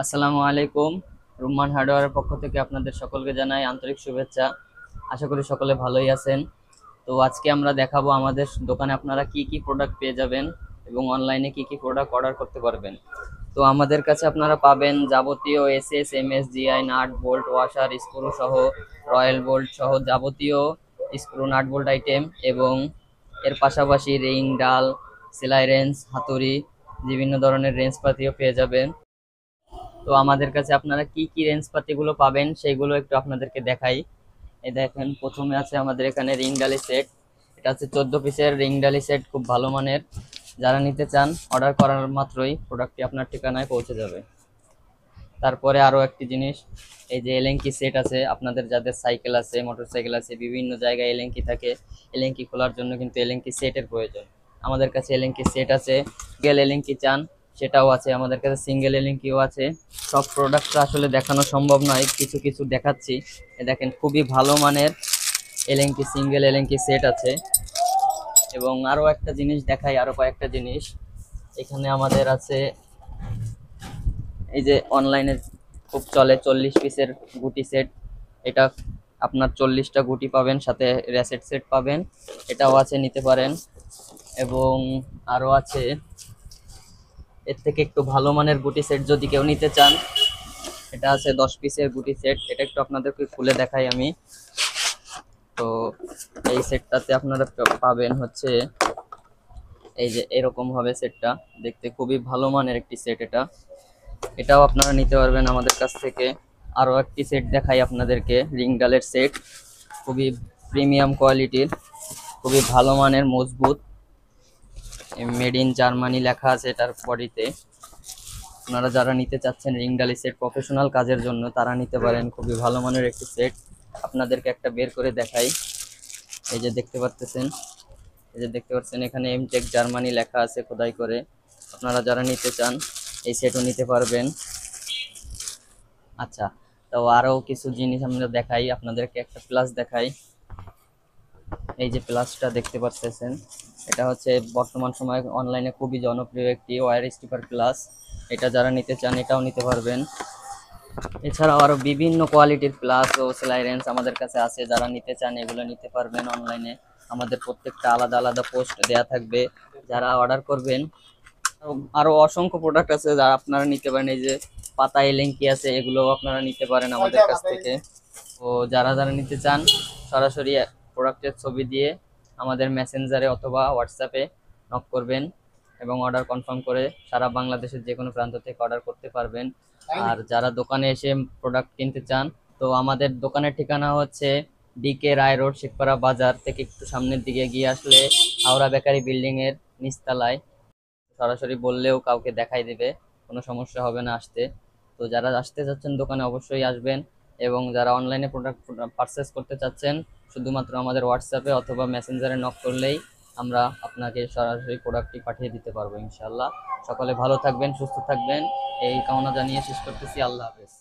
আসসালামু আলাইকুম। রুম্মান হার্ডওয়্যারের পক্ষ থেকে আপনাদের সকলকে জানাই আন্তরিক শুভেচ্ছা। আশা করি সকলে ভালোই আছেন। তো আজকে আমরা দেখাবো আমাদের দোকানে আপনারা কি কি প্রোডাক্ট পেয়ে যাবেন এবং অনলাইনে কি কি প্রোডাক্ট অর্ডার করতে পারবেন। তো আমাদের কাছে আপনারা পাবেন যাবতীয় SS MS GI nut bolt washer screw সহ, রয়্যাল বোল্ট সহ যাবতীয় স্ক্রু নাট বোল্ট আইটেম, এবং এর পাশাপাশি রিং ডাল, সেলাই রেঞ্জ, হাতুড়ি, বিভিন্ন ধরনের রেঞ্জ পাতিও পেয়ে যাবেন। তো আমাদের কাছে আপনারা কি কি রেঞ্জ পাতিগুলো পাবেন সেইগুলো একটু আপনাদেরকে দেখাই। এই দেখেন, প্রথমে আছে আমাদের এখানে রিং ডালি সেট। এটা হচ্ছে 14 পিসের রিং ডালি সেট, খুব ভালো মানের। যারা নিতে চান অর্ডার করার মাত্রই প্রোডাক্টটি আপনার ঠিকানায় পৌঁছে যাবে। তারপরে আরো একটি জিনিস, এই যে এলেঙ্কি সেট আছে, আপনাদের যাদের সাইকেল আছে, মোটরসাইকেল আছে, বিভিন্ন জায়গায় এলেঙ্কি থাকে, এলেঙ্কি খোলার জন্য কিন্তু এলেঙ্কি সেটের প্রয়োজন। আমাদের কাছে এলেঙ্কি সেট আছে। সিঙ্গেল এলেঙ্কি চান সেটাও আছে আমাদের কাছে, সিঙ্গেল এলেঙ্কিও আছে। সব প্রোডাক্ট আসলে দেখানো সম্ভব নয়, কিছু কিছু দেখাচ্ছি। দেখেন, খুবই ভালো মানের এলেঙ্কি সিঙ্গেল এলেঙ্কি সেট আছে। এবং আরো একটা জিনিস দেখাই, আরো কয়েকটা জিনিস এখানে আমাদের আছে। এই যে অনলাইনে খুব চলে 40 পিসের গুটি সেট। এটা আপনার 40টা গুটি পাবেন, সাথে রেসেট সেট পাবেন, এটাও আছে, নিতে পারেন। এবং আরো আছে এর থেকে একটু ভালো মানের গুটি সেট যদি কেউ নিতে চান, এটা আছে 10 পিসের গুটি সেট। এটা একটু আপনাদেরকে খুলে দেখাই আমি। তো এই সেটটাতে আপনারা পাবেন হচ্ছে এই যে এরকম হবে সেটটা, দেখতে খুবই ভালো মানের একটি সেট এটা। এটাও আপনারা নিতে পারবেন আমাদের কাছ থেকে। আরো একটি সেট দেখাই আপনাদেরকে, রিং ডালের সেট, খুবই প্রিমিয়াম কোয়ালিটির, খুবই ভালো মানের, মজবুত, মেড ইন জার্মানি লেখা আছে এটার বডিতে। আপনারা যারা নিতে চাচ্ছেন রিং ডালি সেট প্রফেশনাল কাজের জন্য, তারা নিতে পারেন। খুবই ভালো মানের একটি সেট, আপনাদেরকে একটা বের করে দেখাই। এই যে দেখতে পাচ্ছেন, এই যে দেখতে পাচ্ছেন এখানে এমটেক জার্মানি লেখা আছে খোদাই করে। আপনারা যারা নিতে চান এই সেটও নিতে পারবেন। আচ্ছা, তো আরো কিছু জিনিস আমরা দেখাই আপনাদেরকে, একটা প্লাস দেখাই। এই যে প্লাসটা দেখতে পাচ্ছেন, এটা হচ্ছে বর্তমান সময়ে অনলাইনে খুবই জনপ্রিয় একটি ওয়্যার স্টিপার প্লাস। এটা যারা নিতে চান এটাও নিতে পারবেন। এছাড়াও আরো বিভিন্ন কোয়ালিটির প্লাস ও সেলাই রেঞ্জ আমাদের কাছে আছে, যারা নিতে চান এগুলো নিতে পারবেন অনলাইনে। আমাদের প্রত্যেকটা আলাদা আলাদা পোস্ট দেয়া থাকবে, যারা অর্ডার করবেন। আরো অসংখ্য প্রোডাক্ট আছে যা আপনারা নিতে পারেন। এই যে পাতা এলেঙ্কি আছে, এগুলো আপনারা নিতে পারেন আমাদের কাছ থেকে। তো যারা যারা নিতে চান সরাসরি প্রোডাক্টের ছবি দিয়ে আমাদের মেসেঞ্জারে অথবা হোয়াটসঅ্যাপে নক করবেন এবং অর্ডার কনফার্ম করে সারা বাংলাদেশের যে কোনো প্রান্ত থেকে অর্ডার করতে পারবেন। আর যারা দোকানে এসে প্রোডাক্ট কিনতে চান, তো আমাদের দোকানের ঠিকানা হচ্ছে ডিকে রায় রোড, শিখপাড়া বাজার থেকে একটু সামনের দিকে গিয়ে আসলে হাওড়া বেকারি বিল্ডিং এর নিচতলায়। সরাসরি বললেও কাউকে দেখাই দেবে, কোনো সমস্যা হবে না আসতে। তো যারা আসতে চাচ্ছেন দোকানে অবশ্যই আসবেন। এবং যারা অনলাইনে প্রোডাক্ট পারচেস করতে চাচ্ছেন, শুধুমাত্র আমাদের হোয়াটসঅ্যাপে অথবা মেসেঞ্জারে নক করলেই আমরা আপনাকে সরাসরি প্রোডাক্টটি পাঠিয়ে দিতে পারবো ইনশাল্লাহ। সকলে ভালো থাকবেন, সুস্থ থাকবেন, এই কামনা জানিয়ে শেষ করতেছি। আল্লাহ হাফেজ।